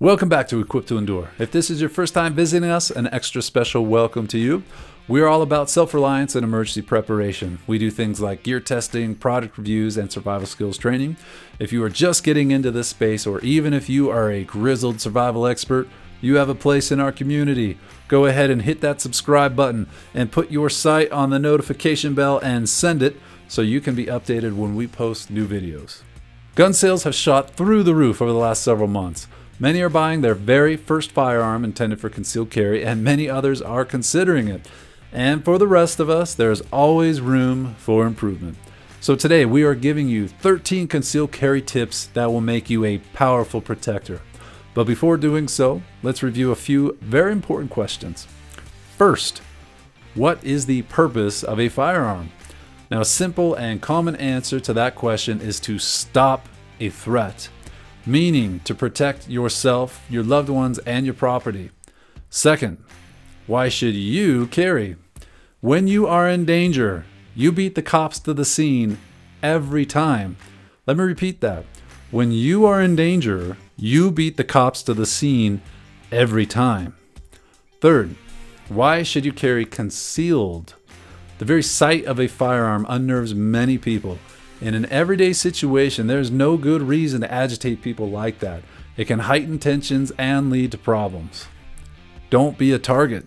Welcome back to Equipped to Endure. If this is your first time visiting us, an extra special welcome to you. We are all about self-reliance and emergency preparation. We do things like gear testing, product reviews, and survival skills training. If you are just getting into this space, or even if you are a grizzled survival expert, you have a place in our community. Go ahead and hit that subscribe button and put your sight on the notification bell and send it so you can be updated when we post new videos. Gun sales have shot through the roof over the last several months. Many are buying their very first firearm intended for concealed carry, and many others are considering it. And for the rest of us, there is always room for improvement. So today we are giving you 13 concealed carry tips that will make you a powerful protector. But before doing so, let's review a few very important questions. First, what is the purpose of a firearm? Now, a simple and common answer to that question is to stop a threat. Meaning to protect yourself, your loved ones, and your property. Second, why should you carry? When you are in danger, you beat the cops to the scene every time. Let me repeat that. When you are in danger, you beat the cops to the scene every time. Third, why should you carry concealed? The very sight of a firearm unnerves many people. In an everyday situation, there's no good reason to agitate people like that. It can heighten tensions and lead to problems. Don't be a target.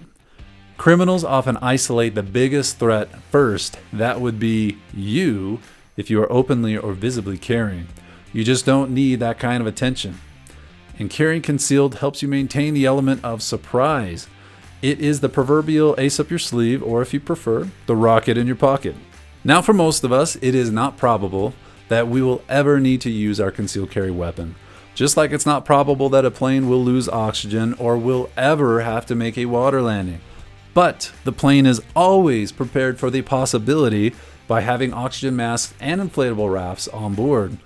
Criminals often isolate the biggest threat first. That would be you if you are openly or visibly carrying. You just don't need that kind of attention. And carrying concealed helps you maintain the element of surprise. It is the proverbial ace up your sleeve, or if you prefer, the rocket in your pocket. Now, for most of us, it is not probable that we will ever need to use our concealed carry weapon. Just like it's not probable that a plane will lose oxygen or will ever have to make a water landing. But the plane is always prepared for the possibility by having oxygen masks and inflatable rafts on board.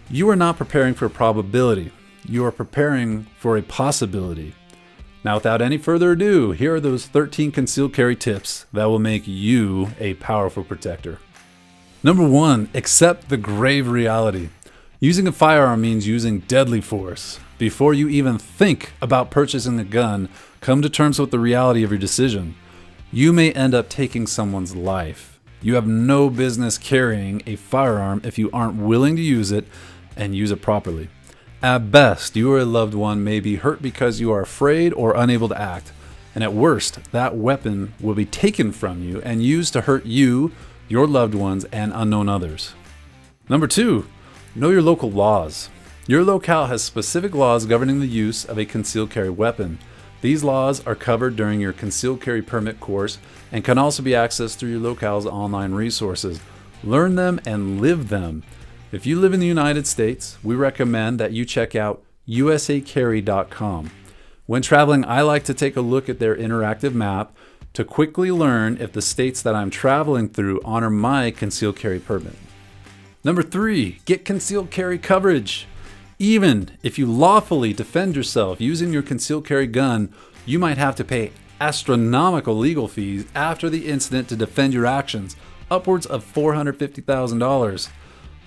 You are not preparing for a probability. You are preparing for a possibility. Now, without any further ado, here are those 13 concealed carry tips that will make you a powerful protector. Number 1, accept the grave reality. Using a firearm means using deadly force. Before you even think about purchasing a gun, come to terms with the reality of your decision. You may end up taking someone's life. You have no business carrying a firearm if you aren't willing to use it and use it properly. At best, you or a loved one may be hurt because you are afraid or unable to act. And at worst, that weapon will be taken from you and used to hurt you, your loved ones, and unknown others. Number 2, know your local laws. Your locale has specific laws governing the use of a concealed carry weapon. These laws are covered during your concealed carry permit course and can also be accessed through your locale's online resources. Learn them and live them. If you live in the United States, we recommend that you check out usacarry.com. When traveling, I like to take a look at their interactive map to quickly learn if the states that I'm traveling through honor my concealed carry permit. Number 3, get concealed carry coverage. Even if you lawfully defend yourself using your concealed carry gun, you might have to pay astronomical legal fees after the incident to defend your actions, upwards of $450,000.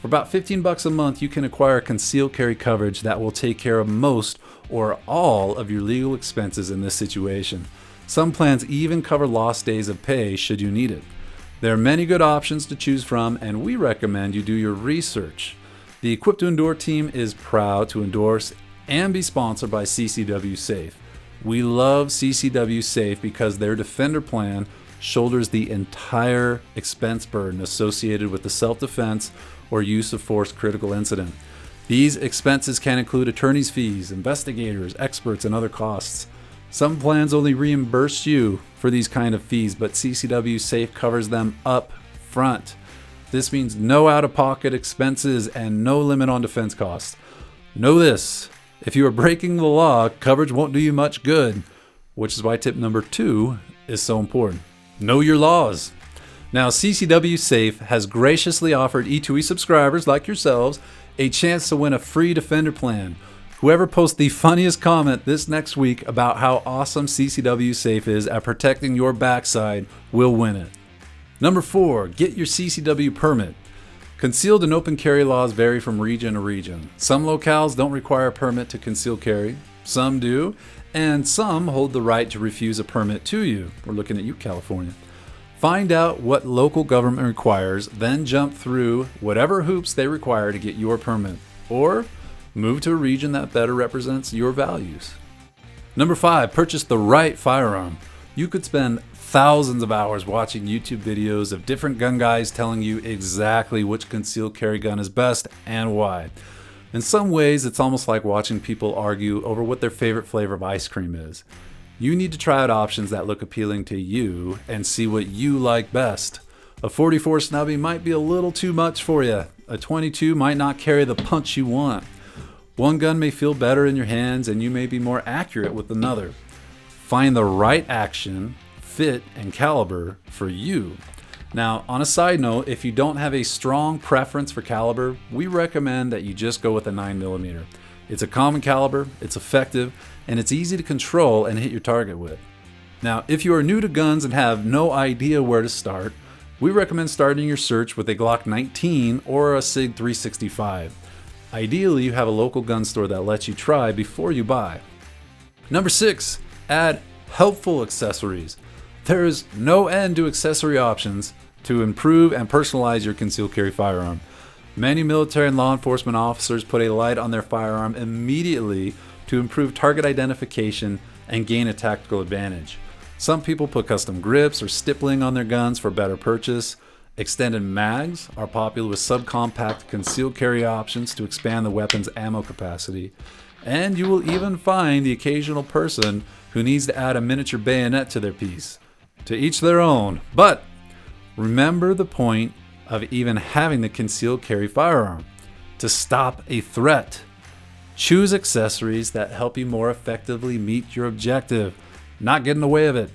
For about $15 a month, you can acquire concealed carry coverage that will take care of most or all of your legal expenses in this situation. Some plans even cover lost days of pay should you need it. There are many good options to choose from, and we recommend you do your research. The Equipped to Endure team is proud to endorse and be sponsored by CCW Safe. We love CCW Safe because their Defender plan shoulders the entire expense burden associated with the self-defense or use of force critical incident. These expenses can include attorney's fees, investigators, experts, and other costs. Some plans only reimburse you for these kind of fees, but CCW Safe covers them up front. This means no out-of-pocket expenses and no limit on defense costs. Know this, if you are breaking the law, coverage won't do you much good, which is why tip number 2 is so important. Know your laws. Now, CCW Safe has graciously offered E2E subscribers like yourselves a chance to win a free Defender plan. Whoever posts the funniest comment this next week about how awesome CCW Safe is at protecting your backside will win it. Number 4, get your CCW permit. Concealed and open carry laws vary from region to region. Some locales don't require a permit to conceal carry. Some do, and some hold the right to refuse a permit to you. We're looking at you, California. Find out what local government requires, then jump through whatever hoops they require to get your permit, or move to a region that better represents your values. Number 5, purchase the right firearm. You could spend thousands of hours watching YouTube videos of different gun guys telling you exactly which concealed carry gun is best and why. In some ways, it's almost like watching people argue over what their favorite flavor of ice cream is. You need to try out options that look appealing to you and see what you like best. A 44 snubby might be a little too much for you. A 22 might not carry the punch you want. One gun may feel better in your hands and you may be more accurate with another. Find the right action, fit, and caliber for you. Now, on a side note, if you don't have a strong preference for caliber, we recommend that you just go with a 9mm. It's a common caliber, it's effective, and it's easy to control and hit your target with. Now, if you are new to guns and have no idea where to start, we recommend starting your search with a Glock 19 or a SIG 365. Ideally, you have a local gun store that lets you try before you buy. Number 6, add helpful accessories. There is no end to accessory options to improve and personalize your concealed carry firearm. Many military and law enforcement officers put a light on their firearm immediately to improve target identification and gain a tactical advantage. Some people put custom grips or stippling on their guns for better purchase. Extended mags are popular with subcompact concealed carry options to expand the weapon's ammo capacity. And you will even find the occasional person who needs to add a miniature bayonet to their piece. To each their own, but remember the point of even having the concealed carry firearm: to stop a threat. Choose accessories that help you more effectively meet your objective, not get in the way of it.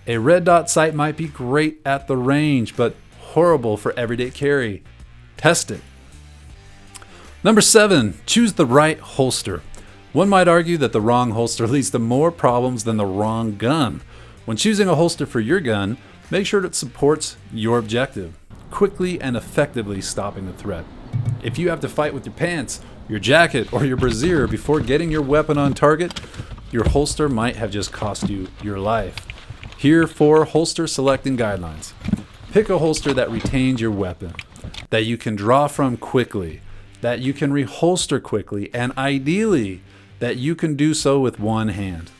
A red dot sight might be great at the range, but horrible for everyday carry. Test it. Number 7, choose the right holster. One might argue that the wrong holster leads to more problems than the wrong gun. When choosing a holster for your gun, make sure it supports your objective, quickly and effectively stopping the threat. If you have to fight with your pants, your jacket, or your brassiere before getting your weapon on target, your holster might have just cost you your life. Here are 4 holster selecting guidelines. Pick a holster that retains your weapon, that you can draw from quickly, that you can reholster quickly, and ideally, that you can do so with one hand.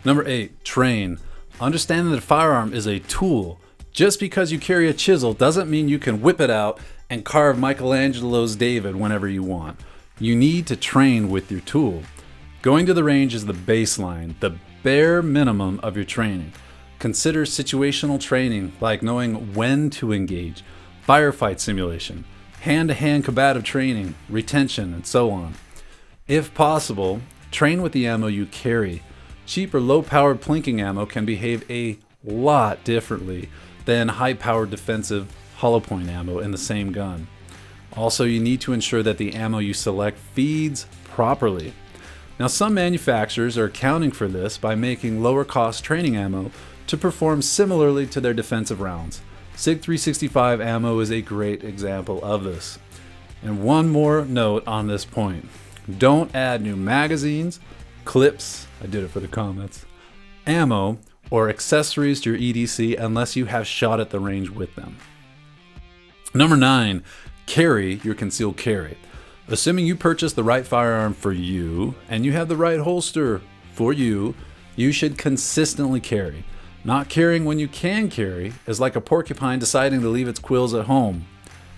Number 8, train. Understand that a firearm is a tool. Just because you carry a chisel doesn't mean you can whip it out and carve Michelangelo's David whenever you want. You need to train with your tool. Going to the range is the baseline, the bare minimum of your training. Consider situational training, like knowing when to engage, firefight simulation, hand-to-hand combative training, retention, and so on. If possible, train with the ammo you carry. Cheap or low-powered plinking ammo can behave a lot differently than high-powered defensive hollow point ammo in the same gun. Also, you need to ensure that the ammo you select feeds properly. Now, some manufacturers are accounting for this by making lower-cost training ammo to perform similarly to their defensive rounds. SIG 365 ammo is a great example of this. And one more note on this point. Don't add new magazines, clips, I did it for the comments, ammo, or accessories to your EDC unless you have shot at the range with them. Number 9, carry your concealed carry. Assuming you purchase the right firearm for you and you have the right holster for you, you should consistently carry. Not carrying when you can carry is like a porcupine deciding to leave its quills at home.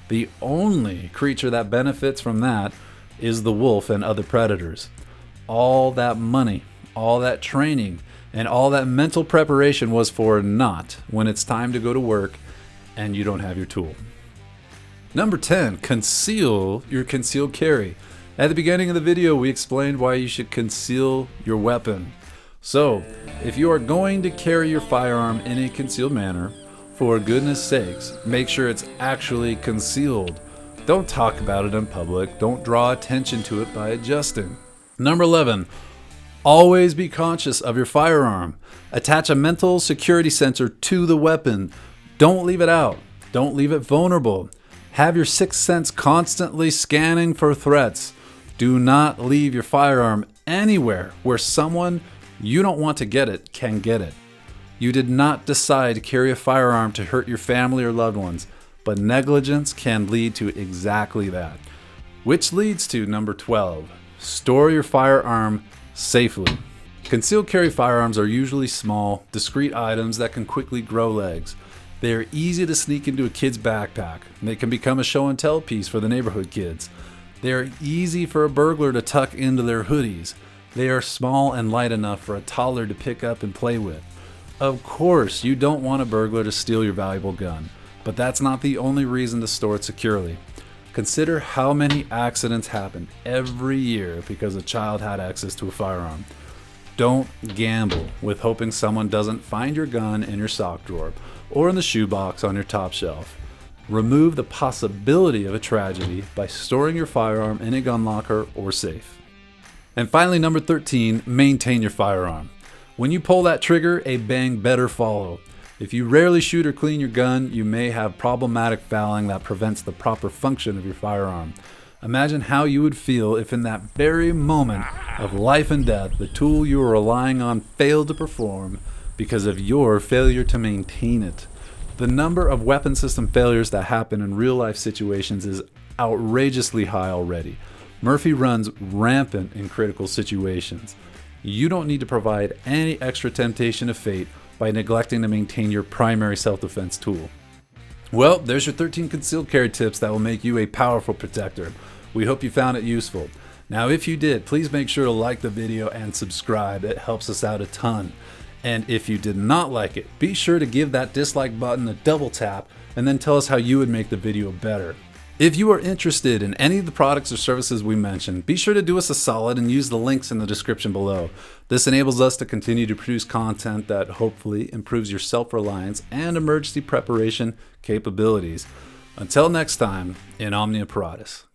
The only creature that benefits from that is the wolf and other predators. All that money, all that training, and all that mental preparation was for naught when it's time to go to work and you don't have your tool. Number 10, conceal your concealed carry. At the beginning of the video, we explained why you should conceal your weapon. So, if you are going to carry your firearm in a concealed manner, for goodness sakes, make sure it's actually concealed. Don't talk about it in public. Don't draw attention to it by adjusting. Number 11, always be conscious of your firearm. Attach a mental security sensor to the weapon. Don't leave it out. Don't leave it vulnerable. Have your sixth sense constantly scanning for threats. Do not leave your firearm anywhere where someone you don't want to get it can get it. You did not decide to carry a firearm to hurt your family or loved ones, but negligence can lead to exactly that. Which leads to number 12, store your firearm safely. Concealed carry firearms are usually small, discreet items that can quickly grow legs. They are easy to sneak into a kid's backpack. They can become a show and tell piece for the neighborhood kids. They are easy for a burglar to tuck into their hoodies. They are small and light enough for a toddler to pick up and play with. Of course, you don't want a burglar to steal your valuable gun, but that's not the only reason to store it securely. Consider how many accidents happen every year because a child had access to a firearm. Don't gamble with hoping someone doesn't find your gun in your sock drawer or in the shoebox on your top shelf. Remove the possibility of a tragedy by storing your firearm in a gun locker or safe. And finally, number 13, maintain your firearm. When you pull that trigger, a bang better follow. If you rarely shoot or clean your gun, you may have problematic fouling that prevents the proper function of your firearm. Imagine how you would feel if in that very moment of life and death, the tool you were relying on failed to perform because of your failure to maintain it. The number of weapon system failures that happen in real life situations is outrageously high already. Murphy runs rampant in critical situations. You don't need to provide any extra temptation of fate by neglecting to maintain your primary self-defense tool. Well, there's your 13 concealed carry tips that will make you a powerful protector. We hope you found it useful. Now, if you did, please make sure to like the video and subscribe. It helps us out a ton. And if you did not like it, be sure to give that dislike button a double tap and then tell us how you would make the video better. If you are interested in any of the products or services we mentioned, be sure to do us a solid and use the links in the description below. This enables us to continue to produce content that hopefully improves your self-reliance and emergency preparation capabilities. Until next time, in Omnia PARATUS.